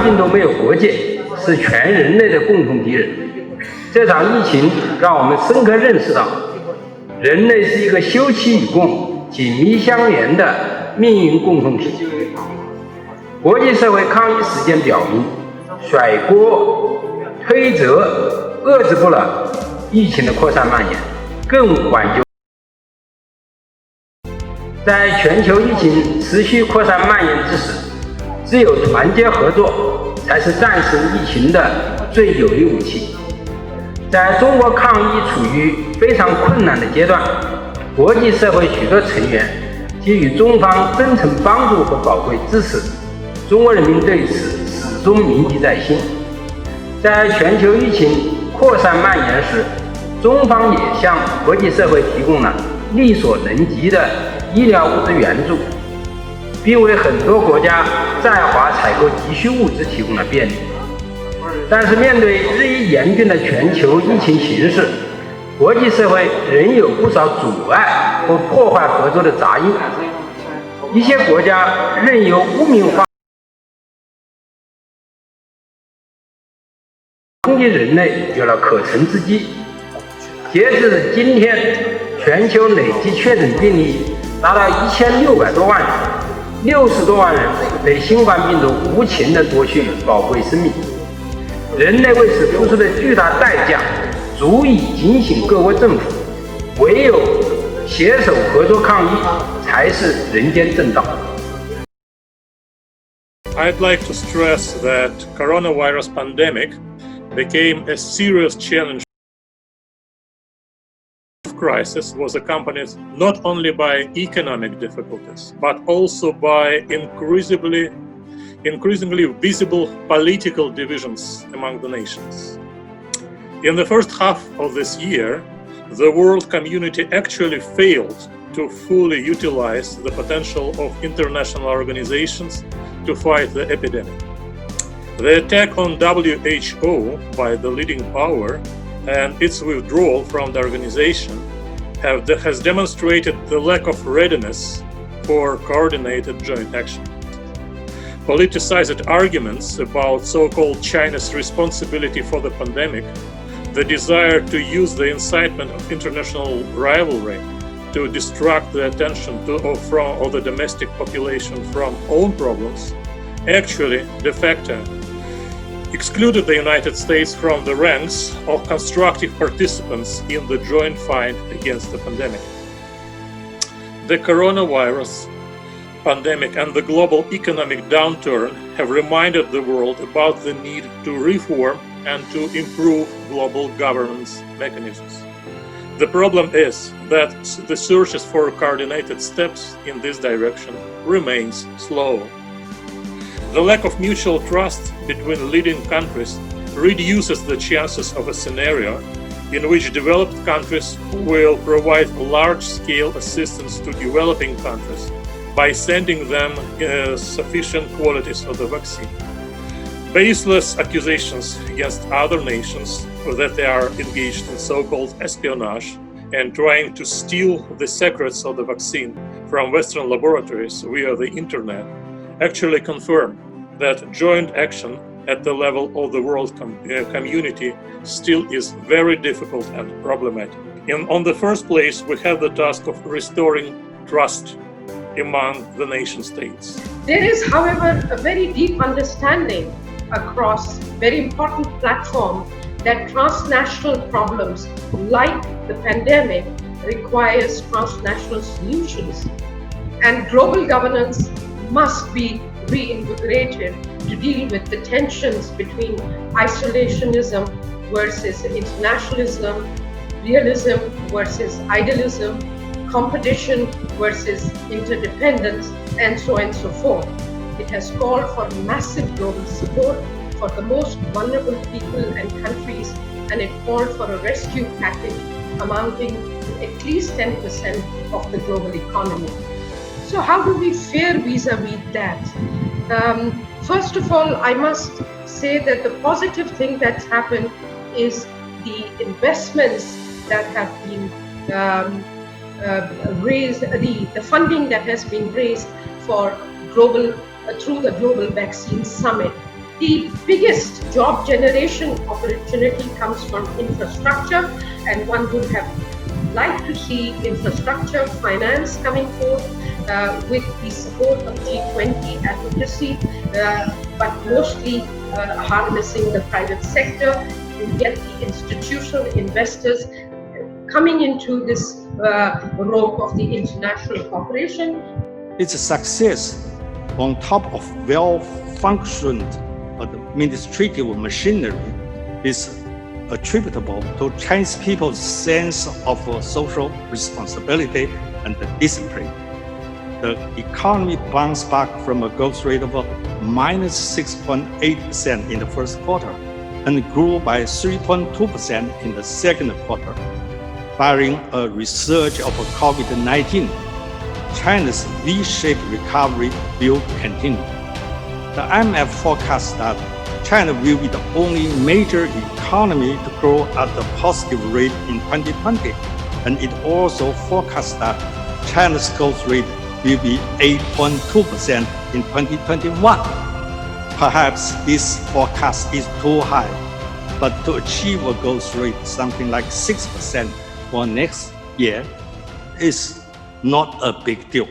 病毒没有国界，是全人类的共同敌人。这场疫情让我们深刻认识到，人类是一个休戚与共、紧密相连的命运共同体。国际社会抗疫实践表明，甩锅、推责遏制不了疫情的扩散蔓延，更挽救。在全球疫情持续扩散蔓延之时，只有团结合作才是战胜疫情的最有力武器。在中国抗疫处于非常困难的阶段，国际社会许多成员给予中方真诚帮助和宝贵支持，中国人民对此始终铭记在心。在全球疫情扩散蔓延时，中方也向国际社会提供了力所能及的医疗物资援助，并为很多国家在华采购急需物资提供了便利。但是面对日益严峻的全球疫情形势，国际社会仍有不少阻碍和破坏合作的杂音。一些国家任由污名化攻击人类有了可乘之机。截至今天，全球累计确诊病例达到1600多万人，60多万人被新冠病毒无情地夺去宝贵生命。人类为此付出的巨大代价，足以警醒各国政府，唯有携手合作抗疫，才是人间正道。I'd like to stress that coronavirus pandemic became a serious challenge. Crisis was accompanied not only by economic difficulties, but also by increasingly visible political divisions among the nations. In the first half of this year, the world community actually failed to fully utilize the potential of international organizations to fight the epidemic. The attack on WHO by the leading power and its withdrawal from the organization has demonstrated the lack of readiness for coordinated joint action. Politicized arguments about so-called China's responsibility for the pandemic, the desire to use the incitement of international rivalry to distract the attention of the domestic population from own problems, actually de facto excluded the United States from the ranks of constructive participants in the joint fight against the pandemic. The coronavirus pandemic and the global economic downturn have reminded the world about the need to reform and to improve global governance mechanisms. The problem is that the searches for coordinated steps in this direction remains slow. The lack of mutual trust between leading countries reduces the chances of a scenario in which developed countries will provide large-scale assistance to developing countries by sending them sufficient quantities of the vaccine. Baseless accusations against other nations that they are engaged in so-called espionage and trying to steal the secrets of the vaccine from Western laboratories via the internet actually confirm that joint action at the level of the world community still is very difficult and problematic. On the first place, we have the task of restoring trust among the nation states. There is, however, a very deep understanding across very important platforms that transnational problems like the pandemic requires transnational solutions, and global governance must be reinvigorated to deal with the tensions between isolationism versus internationalism, realism versus idealism, competition versus interdependence, and so on and so forth. It has called for massive global support for the most vulnerable people and countries, and it called for a rescue package amounting to at least 10% of the global economy. So how do we fare vis-a-vis that? First of all, I must say that the positive thing that's happened is the investments that have been raised, the funding that has been raised for global through the Global Vaccine Summit. The biggest job generation opportunity comes from infrastructure, and one would have liked to see infrastructure finance coming forth with the support of G20 advocacy, but mostly harnessing the private sector to get the institutional investors coming into this rope of the international cooperation. Its success on top of well-functioned administrative machinery is attributable to Chinese people's sense of social responsibility and discipline. The economy bounced back from a growth rate of -6.8% in the first quarter and grew by 3.2% in the second quarter. Barring a resurge of COVID-19, China's V-shaped recovery will continue. The IMF forecasts that China will be the only major economy to grow at a positive rate in 2020, and it also forecasts that China's growth rate will be 8.2% in 2021. Perhaps this forecast is too high, but to achieve a growth rate something like 6% for next year is not a big deal.